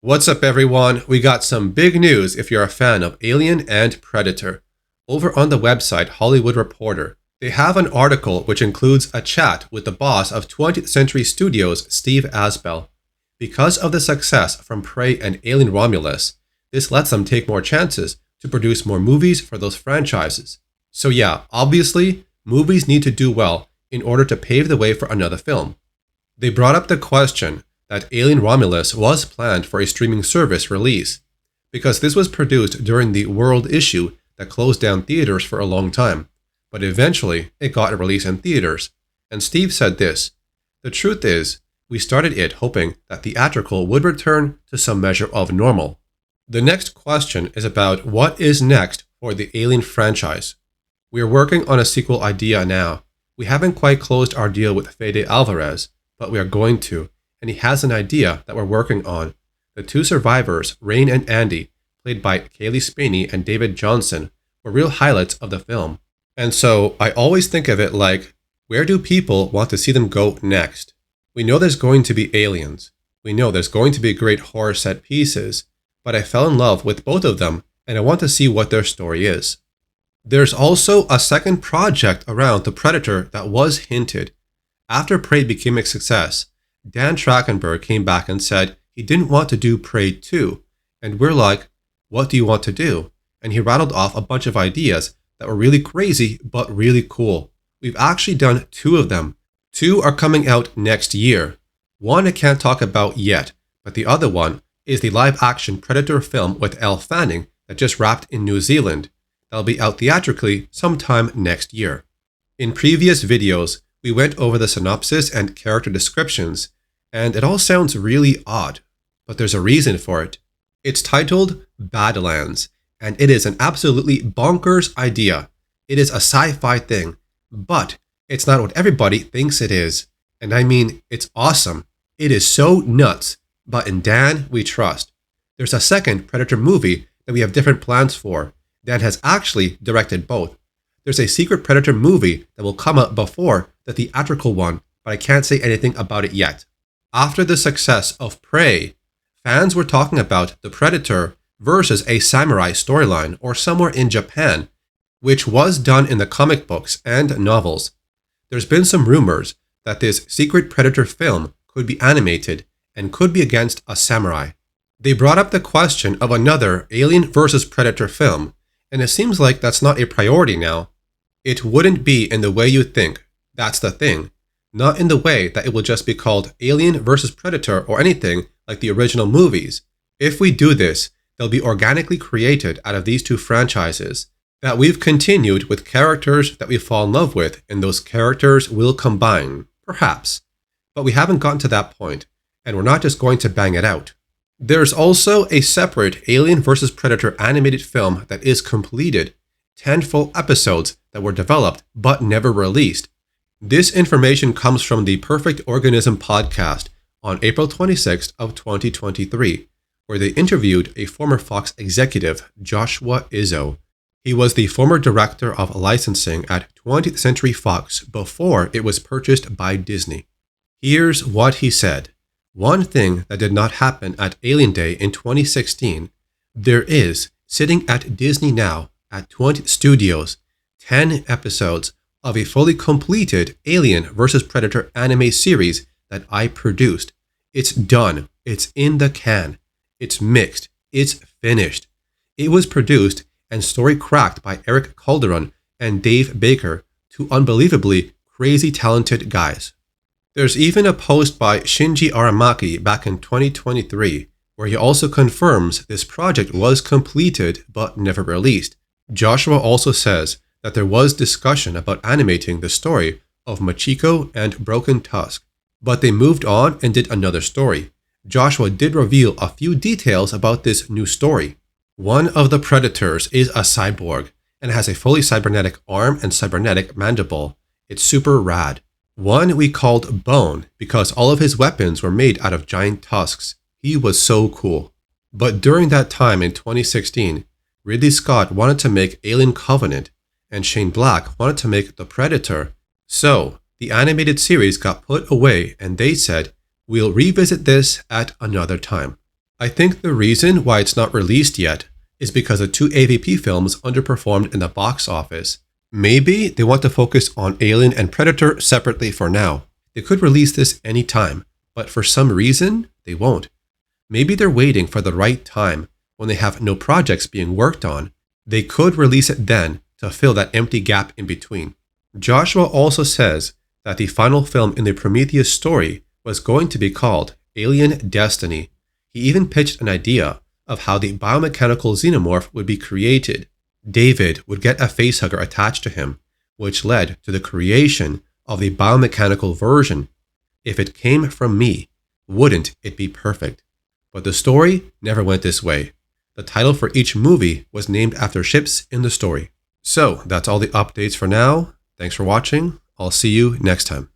What's up, everyone? We got some big news if you're a fan of Alien and Predator. Over on the website Hollywood Reporter, they have an article which includes a chat with the boss of 20th Century Studios, Steve Asbell. Because of the success from Prey and Alien Romulus, this lets them take more chances to produce more movies for those franchises. So yeah, obviously, movies need to do well in order to pave the way for another film. They brought up the question that Alien Romulus was planned for a streaming service release, because this was produced during the World issue that closed down theaters for a long time, but eventually it got a release in theaters. And Steve said this: "The truth is, we started it hoping that theatrical would return to some measure of normal." The next question is about what is next for the Alien franchise. We are working on a sequel idea now. We haven't quite closed our deal with Fede Alvarez, but we are going to, and he has an idea that we're working on. The two survivors, Rain and Andy, played by Kaylee Spaney and David Johnson, were real highlights of the film. And so I always think of it like, where do people want to see them go next? We know there's going to be aliens. We know there's going to be great horror set pieces, but I fell in love with both of them, and I want to see what their story is. There's also a second project around the Predator that was hinted. After Prey became a success, Dan Trachtenberg came back and said he didn't want to do Prey 2, and we're like, what do you want to do? And he rattled off a bunch of ideas that were really crazy but really cool. We've actually done 2 of them. 2 are coming out next year. One I can't talk about yet, but the other one is the live-action Predator film with Elle Fanning that just wrapped in New Zealand. That'll be out theatrically sometime next year. In previous videos, we went over the synopsis and character descriptions, and it all sounds really odd, but there's a reason for it. It's titled Badlands, and it is an absolutely bonkers idea. It is a sci-fi thing, but it's not what everybody thinks it is. And I mean, it's awesome. It is so nuts, but in Dan, we trust. There's a second Predator movie that we have different plans for. Dan has actually directed both. There's a secret Predator movie that will come out before the theatrical one, but I can't say anything about it yet. After the success of Prey, fans were talking about the Predator versus a samurai storyline or somewhere in Japan, which was done in the comic books and novels. There's been some rumors that this secret Predator film could be animated and could be against a samurai. They brought up the question of another Alien versus Predator film, and it seems like that's not a priority now. It wouldn't be in the way you think. That's the thing. Not in the way that it will just be called Alien vs. Predator or anything like the original movies. If we do this, they'll be organically created out of these 2 franchises that we've continued with characters that we fall in love with, and those characters will combine, perhaps. But we haven't gotten to that point, and we're not just going to bang it out. There's also a separate Alien vs. Predator animated film that is completed, 10 full episodes that were developed but never released. This information comes from the Perfect Organism podcast on April 26th of 2023, where they interviewed a former Fox executive, Joshua Izzo. He was the former director of licensing at 20th Century Fox before it was purchased by Disney. Here's what he said. One thing that did not happen at Alien Day in 2016, there is, sitting at Disney now, at 20th Studios, 10 episodes of a fully completed Alien vs. Predator anime series that I produced. It's done. It's in the can. It's mixed. It's finished. It was produced and story cracked by Eric Calderon and Dave Baker, 2 unbelievably crazy talented guys. There's even a post by Shinji Aramaki back in 2023, where he also confirms this project was completed but never released. Joshua also says that there was discussion about animating the story of Machiko and Broken Tusk, but they moved on and did another story. Joshua did reveal a few details about this new story. One of the Predators is a cyborg and has a fully cybernetic arm and cybernetic mandible. It's super rad. One we called Bone because all of his weapons were made out of giant tusks. He was so cool. But during that time in 2016, Ridley Scott wanted to make Alien Covenant, and Shane Black wanted to make The Predator. So, the animated series got put away and they said, we'll revisit this at another time. I think the reason why it's not released yet is because the two AVP films underperformed in the box office. Maybe they want to focus on Alien and Predator separately for now. They could release this anytime, but for some reason, they won't. Maybe they're waiting for the right time when they have no projects being worked on. They could release it then to fill that empty gap in between. Joshua also says that the final film in the Prometheus story was going to be called Alien Destiny. He even pitched an idea of how the biomechanical xenomorph would be created. David would get a facehugger attached to him, which led to the creation of the biomechanical version. If it came from me, wouldn't it be perfect? But the story never went this way. The title for each movie was named after ships in the story. So that's all the updates for now. Thanks for watching. I'll see you next time.